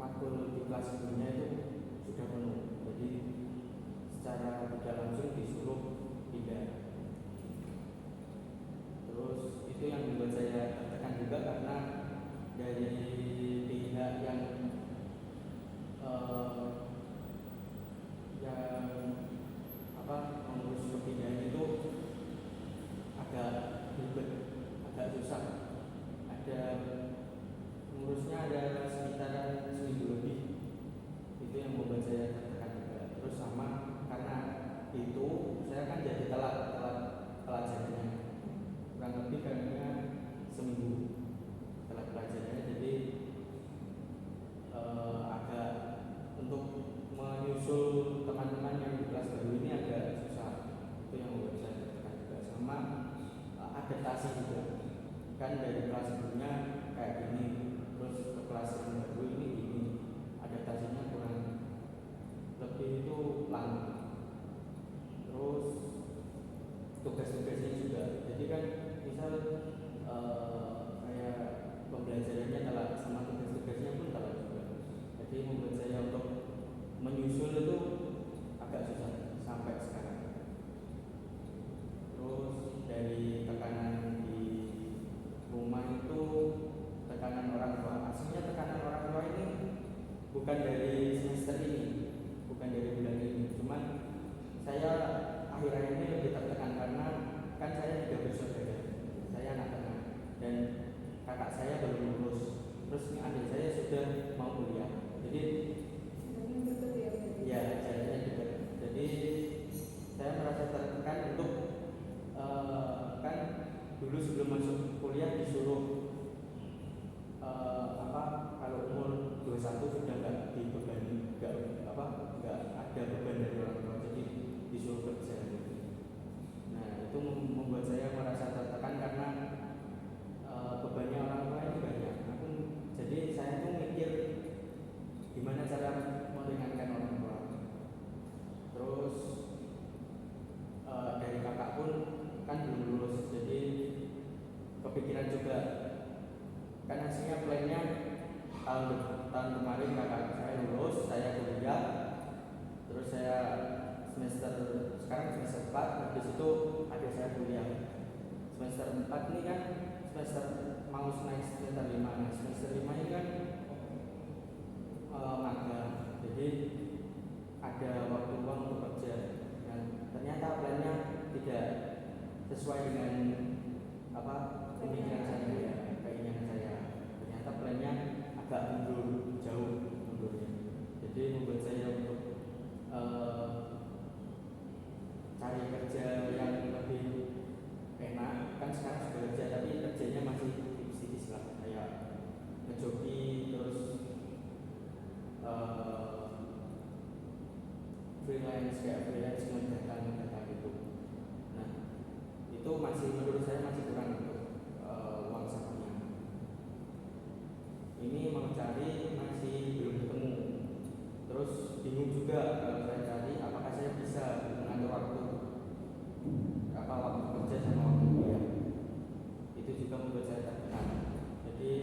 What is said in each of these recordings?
matkul di kelas sebelumnya itu sudah penuh, jadi secara tidak langsung disuruh pindah. Terus itu yang membuat saya tertekan juga karena dari pihak yang mengurus perpindahan itu agak ribet, agak susah. Ada ngurusnya ada sekitar seminggu lebih. Itu yang membuat saya tertekan juga. Terus sama karena itu saya kan jadi telat pelajarannya, kurang lebih karena seminggu telat pelajarannya, jadi agak untuk menyusul teman-teman yang di kelas baru ini agak susah. Itu yang membuat saya tertekan juga. Sama adaptasi juga, kan dari kelas sebelumnya kayak gini, terus ke kelas yang baru ini adaptasinya kurang lebih itu lama. Terus tugas-tugasnya juga, jadi kan misal kayak pembelajarannya telat, sama tugas-tugasnya pun telat juga. Jadi membuat saya untuk menyusul itu agak susah sampai sekarang. Terus dari tekanan di rumah itu, tekanan orang tua. Aslinya tekanan orang tua ini bukan dari semester ini, bukan dari bulan ini. Cuman saya akhir-akhir ini lebih tertekan karena kan saya juga bersaudara. Saya anak tengah dan kakak saya belum lulus. Terus ini adik saya sudah mau kuliah. Jadi ya jalannya juga. Jadi saya merasa tertekan untuk kan dulu sebelum masuk kuliah disuruh kalau umur 21 sudah nggak dibebani, nggak ada beban dari orang tua, jadi disuruh kerja gitu. Nah itu membuat saya merasa tertekan karena bebannya orang tua itu banyak. Jadi saya tuh mikir gimana cara meringankan orang tua. Terus dari kakak pun kan belum lulus, jadi kepikiran juga. Kan hasilnya plannya tahun kemarin kakak saya lulus, saya kuliah, terus saya sekarang semester 4, habis itu ada saya kuliah. Semester 4 ini kan mau naik semester 5. Nah, semester 5 ini kan magang, jadi ada waktu luang untuk kerja. Dan ternyata plannya tidak sesuai dengan pemikiran saya, keinginan saya. Ternyata plannya agak jauh mundurnya. Jadi membuat saya untuk cari kerja yang lebih enak. Kan sekarang sudah kerja, tapi kerjanya masih tipis-tipis lah, kayak ngejoki, terus freelance mendatang gitu. Nah itu masih menurut saya masih kurang untuk uang sakunya. Ini mau cari masih belum ketemu. Terus bingung juga kalau saya cari apakah saya bisa mengatur waktu kerja sama waktu kuliah. Itu juga membuat saya tertekan. Jadi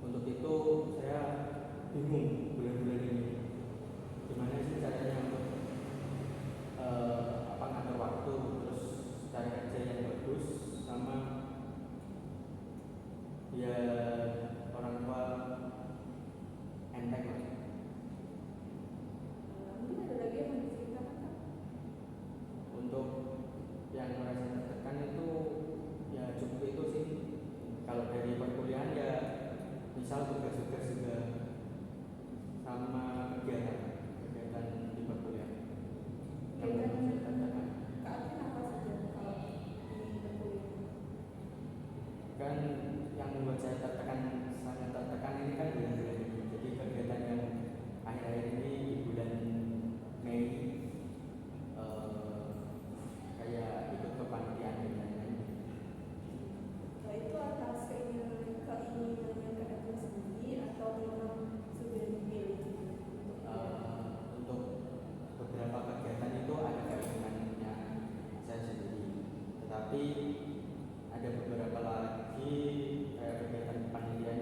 untuk itu saya bingung bulan-bulan ini gimana sih caranya untuk ngatur waktu, terus cari kerja yang bagus, sama ya orang tua enteng lah. Mungkin ada lagi yang mau diceritakan Kak? Untuk yang merasa tertekan itu ya cukup itu sih. Kalau dari perkuliahan ya misal tugas-tugas juga, sama kegiatan di perkuliahan. Kak Alvin apa saja kalau di perkuliahan? Kan yang membuat saya sangat tertekan ini kan bulan-bulan ini. Jadi kegiatan yang akhir-akhir ini di bulan Mei, kayak ikut kepanitiaan dan lain-lain. Nah itu atas keinginan Kak Alvin sendiri atau memang sudah dipilih? Untuk beberapa kegiatan itu ada keinginannya saya sendiri, tetapi ada beberapa lagi kayak kegiatan kepanitiaan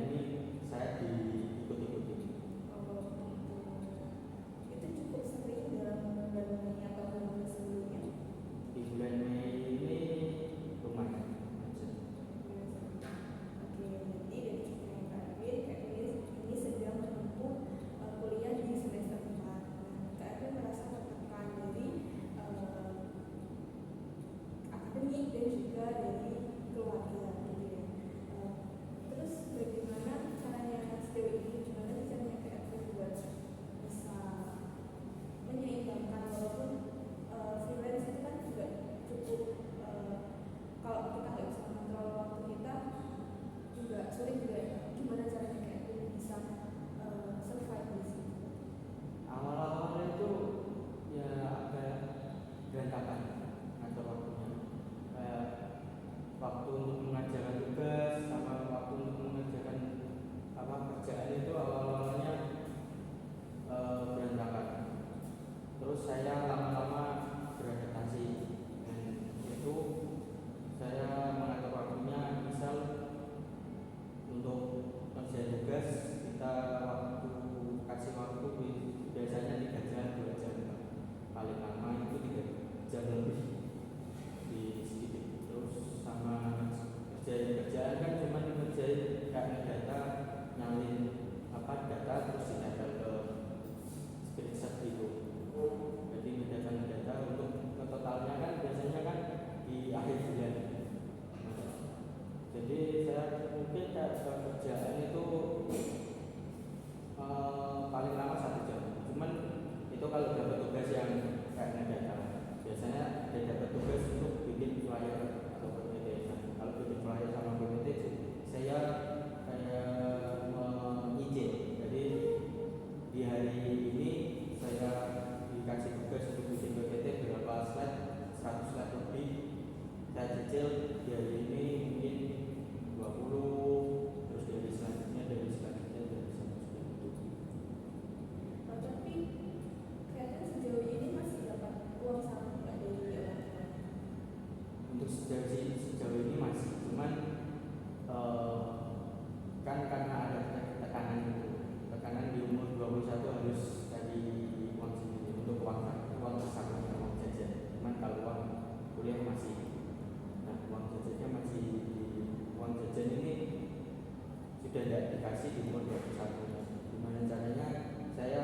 masih di umur 21. Gimana caranya saya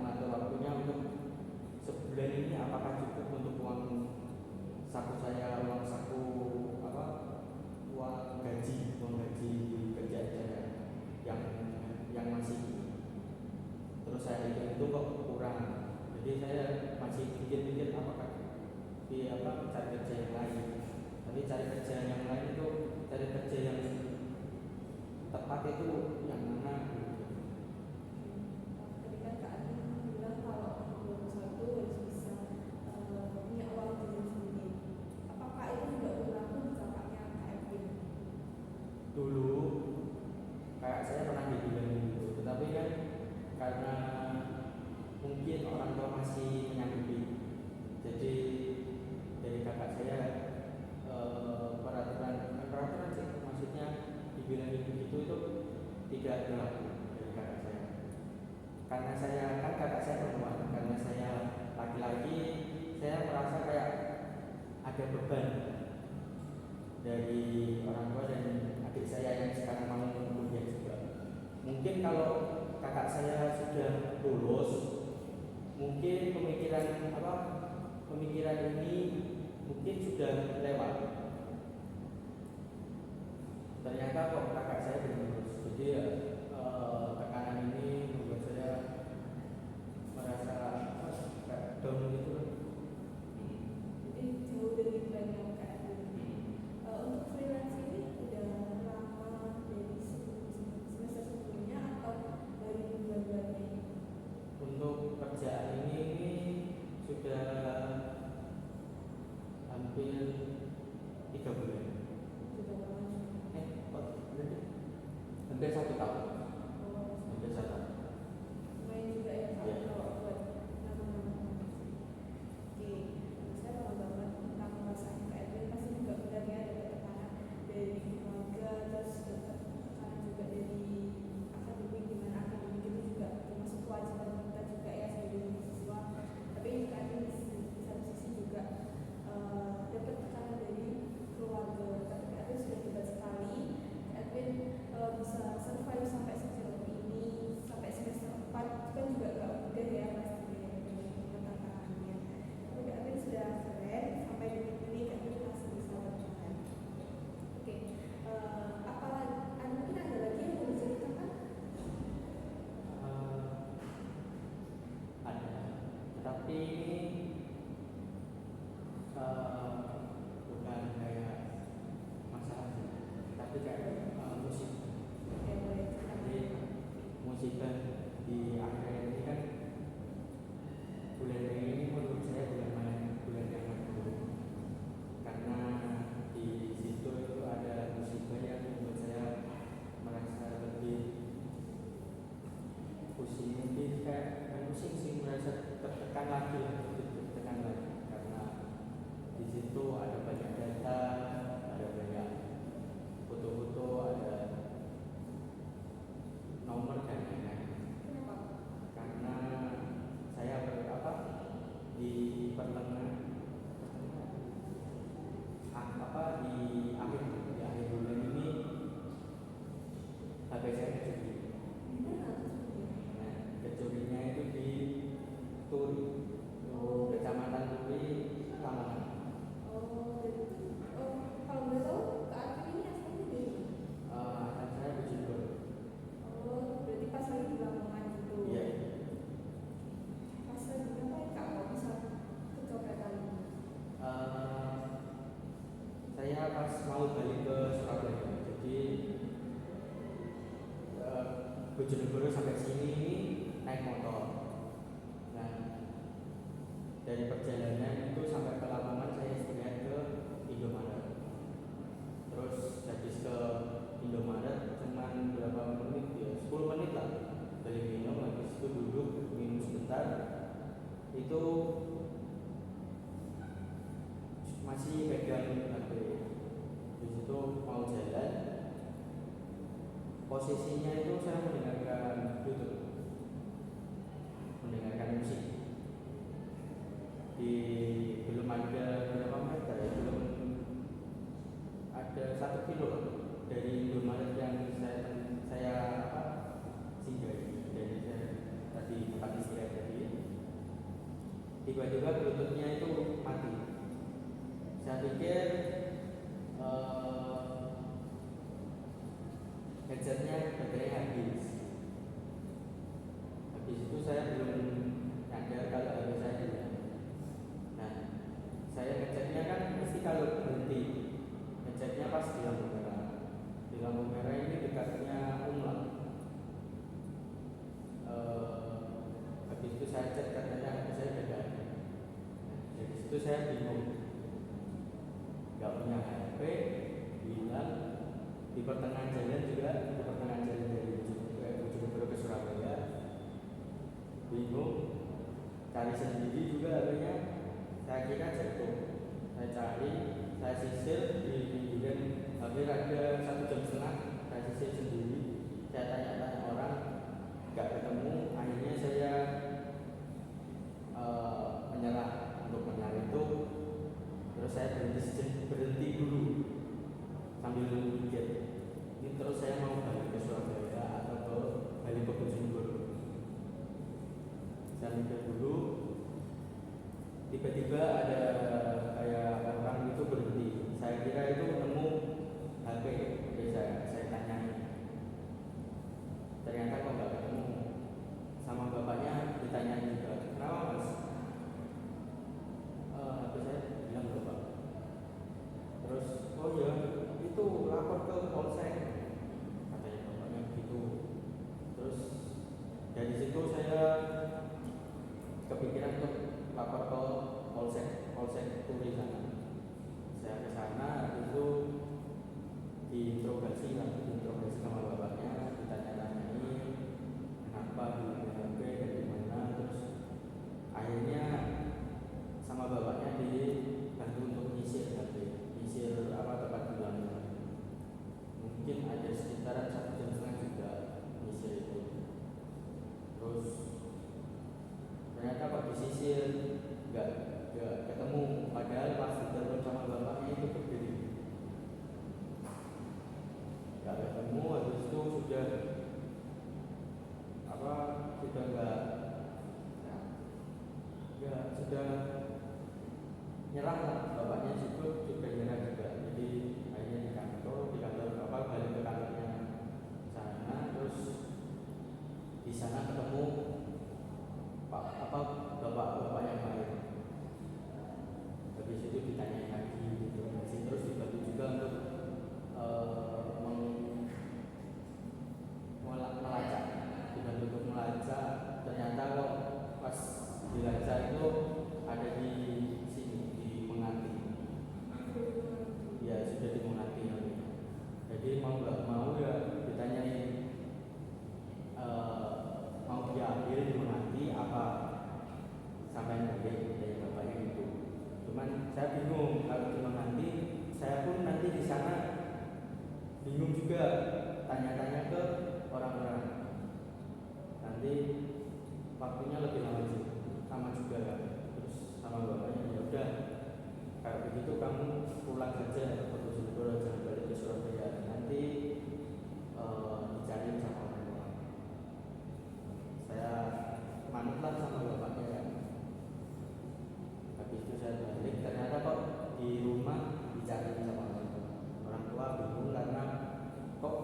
mengatur waktunya untuk sebulan ini apakah cukup untuk uang saku saya, uang saku apa, uang gaji kerja saya yang masih, terus saya itu kok kurang, jadi saya masih pikir-pikir apakah di cari kerja yang lain, tapi cari kerja yang lain itu cari kerja yang tepat itu yang mana gitu. Tadi kan Kak Adin bilang kalau umur 21 harus bisa punya uang jajan sendiri. Apakah itu juga berlaku di kakaknya Kak Edwin? Dulu kayak saya pernah dibilang gitu, tetapi kan karena mungkin orang tua masih menyanggupi, jadi dari kakak saya peraturan sih, maksudnya dibilang begitu itu tidak berlaku dari kakak saya. Karena saya kan kakak saya perempuan, karena saya laki-laki, saya merasa kayak ada beban dari orang tua dan adik saya yang sekarang mau kuliah juga. Mungkin kalau kakak saya sudah lulus, mungkin pemikiran ini mungkin sudah lewat. Ternyata kok kakak saya belum lulus, jadi tekanan ini membuat saya merasa kayak down gitu. Jadi jauh dari plannya Kak Edwin. Untuk freelance ini udah lama dari semester sebelumnya atau dari bulan-bulannya ini? Untuk kerjaan ini sudah hampir 3 bulan. Sudah lama juga. Hampir 1 tahun. Oh, Hampir 1 tahun. lumayan juga ya Kak, Iya. kalau buat nama-nama. Oke, saya paham banget tentang perasaan Kak Edwin. Pasti juga benar ya ada tekanan dari keluarga, terus tekanan juga dari akademik, dimana akademik itu juga termasuk kewajiban kita juga ya sebagai mahasiswa. Tapi Kak Edwin di satu sisi juga dapat tekanan dari keluarga. Tapi Kak Edwin sudah hebat sekali. Kak Edwin bisa survive sampai sejauh ini, sampai semester 4 kan juga gak mudah ya pastinya dengan tantangannya. Tapi Kak Edwin sudah keren, sampai detik ini Kak Edwin masih bisa bertahan. Oke, mungkin ada lagi yang mau diceritakan? Ada, tetapi bukan kayak masalah sih, tapi kayak musik. Oke, boleh ceritakan. Jadi musibah di akhir ini kan bulan Mei ini menurut saya bulan yang buruk, karena di situ itu ada musibah yang membuat saya merasa lebih pusing, lebih kayak pusing sih, merasa tertekan lagi karena di situ ada banyak data, ada banyak foto-foto, ada nomor dan lain-lain. Kenapa? Karena saya di pertengahan di akhir bulan ini HP saya kecuri. Di mana? Nah, kecurinya itu di Turi, Kecamatan Turi, Lamongan. Kalau boleh tahu Kak Adwin ini asalnya dari mana? Akan saya berjubel. Berarti pas lagi di Lamongan gitu. Iya. Pas lagi ngapain Kak, kok bisa kecopetan? Saya pas mau balik ke Surabaya, jadi Bojonegoro sampai sini naik motor. Nah, dari perjalanan itu sampai ke Lamongan saya istirahat ke Indomaret. Terus habis ke Indomaret cuman berapa menit ya, 10 menit lah, beli minum, habis itu duduk minum sebentar, itu masih pegang HP. Di situ mau jalan, posisinya itu saya mendengarkan YouTube, mendengarkan musik. Belum ada berapa meter ya, belum ada 1 kilo dari Indomaret yang saya tiba-tiba bluetoothnya itu mati. Saya pikir headsetnya baterai habis. Habis itu saya belum nyadar kalau HP saya hilang. Nah, saya ngeceknya kan mesti kalau berhenti, ngeceknya pas di lampu merah. Di lampu merah ini dekatnya umlat. Habis itu saya cek katanya HP saya udah gak ada. Dari situ saya bingung, gak punya HP, hilang di pertengahan jalan juga, di pertengahan jalan dari Bojonegoro ke Surabaya, bingung, cari sendiri juga HP-nya, saya kira jatuh. Saya cari, saya sisir di pinggiran, hampir ada 1,5 jam, saya sisir sendiri, saya tanya-tanya orang, gak ketemu. Akhirnya saya menyerah untuk mencari itu. Terus saya berhenti dulu sambil mikir, ini terus saya mau balik ke Surabaya atau balik ke Bojonegoro. Saya mikir dulu, tiba-tiba ada kayak orang itu berhenti. Saya kira itu nemu HP, jadi saya tanya, ternyata kok nggak ketemu. Sama bapaknya ditanya juga, kenapa mas? HP saya bilang bapak. Terus oh ya itu lapor ke polsek, katanya bapaknya begitu. Terus dari situ saya kepikiran untuk lapor ke polsek Turi sana. Saya ke sana, itu diinterogasi sama bapaknya, ditanya-tanyai kenapa hilang HP dari mana. Terus akhirnya sama bapaknya dibantu untuk nyisir HP, nyisir tempat hilangnya. Mungkin ada sekitaran 1,5 jam juga nyisir itu. Terus ternyata kok disisir nggak ketemu, padahal pas ditelepon sama bapaknya itu berdiri. Nggak ketemu. Habis itu sudah sudah nyerah lah, bapaknya juga nyerah juga. Jadi akhirnya di kantor balik ke kantornya sana. Terus di sana ketemu bapak yang baik. Habis itu ditanya lagi gitu. Terus dibantu juga untuk melacak, dibantu untuk melacak. Ternyata kok pas dilacak itu ada di sini, di Menganti. Ya sudah di Menganti. Jadi mau nggak mau ya ditanyain, mau diambil di Menganti apa sampai balik dari bapaknya itu. Cuman saya bingung kalau di Menganti, saya pun nanti di sana bingung juga, tanya-tanya ke orang-orang. Nanti waktunya lebih lama juga kan. Terus sama bapaknya, ya udah kalau begitu kamu pulang saja ke Bojonegoro, jangan balik ke Surabaya, nanti dicari sama orang. Saya manutlah sama bapaknya kan. Habis itu saya balik, ternyata kok di rumah dicari sama orang tua. Bingung karena kok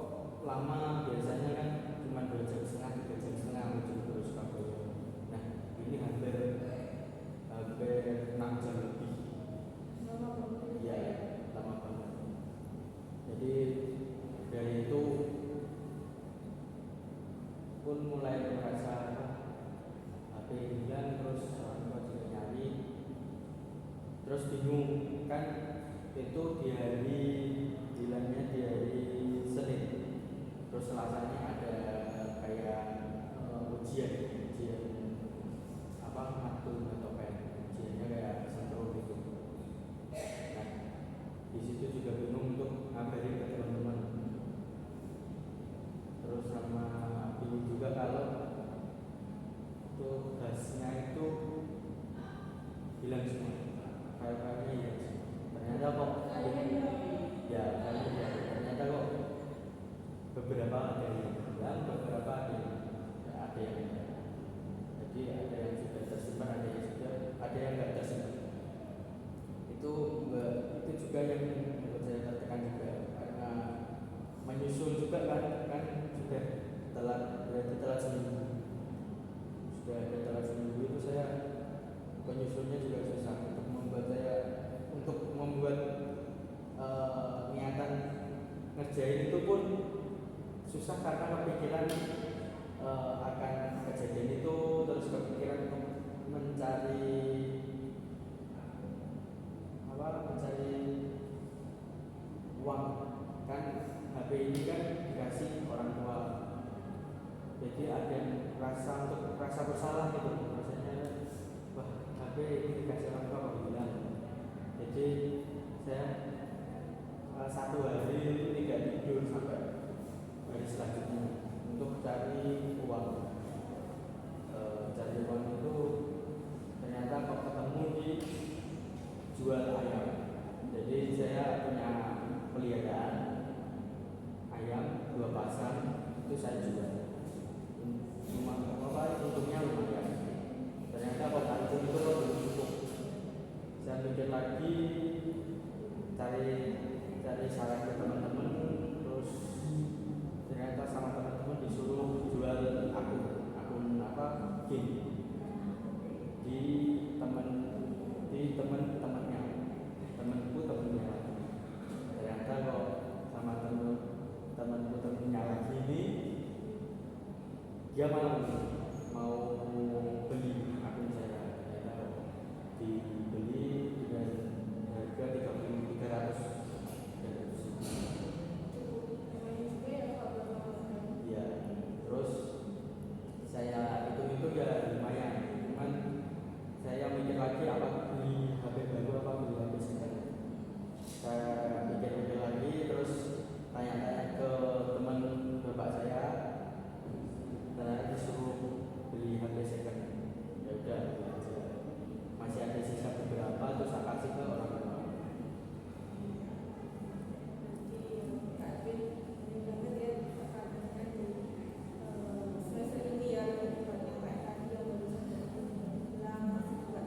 lama, biasanya kan cuma 2,5 jam, 3,5 jam Bojonegoro Surabaya. Nah ini hampir 6 jam lebih. Ya, lama banget. Jadi dari itu pun mulai merasa HP hilang. Terus orang tua juga nyari. Terus bingung kan, itu di hari hilangnya di hari Senin. Terus Selasanya ada kayak ujian matkul atau pen, ujiannya kayak sentro gitu. Nah, di situ juga bingung untuk ngabarin ke teman-teman. Terus sama bingung juga kalau tugasnya itu hilang semua, file-filenya hilang semua. Ternyata kok ternyata kok beberapa ada yang hilang, beberapa ada yang hilang. Jadi ada yang sudah tersimpan, ada yang berarti telat seminggu. Sudah ada telat seminggu itu saya penyusunnya juga susah untuk membuat niatan ngerjain itu pun susah karena kepikiran akan kejadian itu, terus kepikiran untuk mencari uang. Kan HP ini kan dikasih orang tua, jadi ada rasa bersalah gitu, rasanya wah HP ini dikasih orang tua kok bilang. Jadi saya satu hari itu tidak tidur sampai hari selanjutnya untuk cari uang. Cari uang itu ternyata kok ketemu di jual ayam. Jadi saya punya peliharaan ayam 2 pasang, itu saya jual. Untungnya lumayan. Ternyata kok itu belum cukup. Saya pikir lagi, cari saran ke teman-teman, terus ternyata sama teman-teman disuruh jual akun game di temannya, temennya lagi. Ternyata kok sama temennya lagi ini dia malah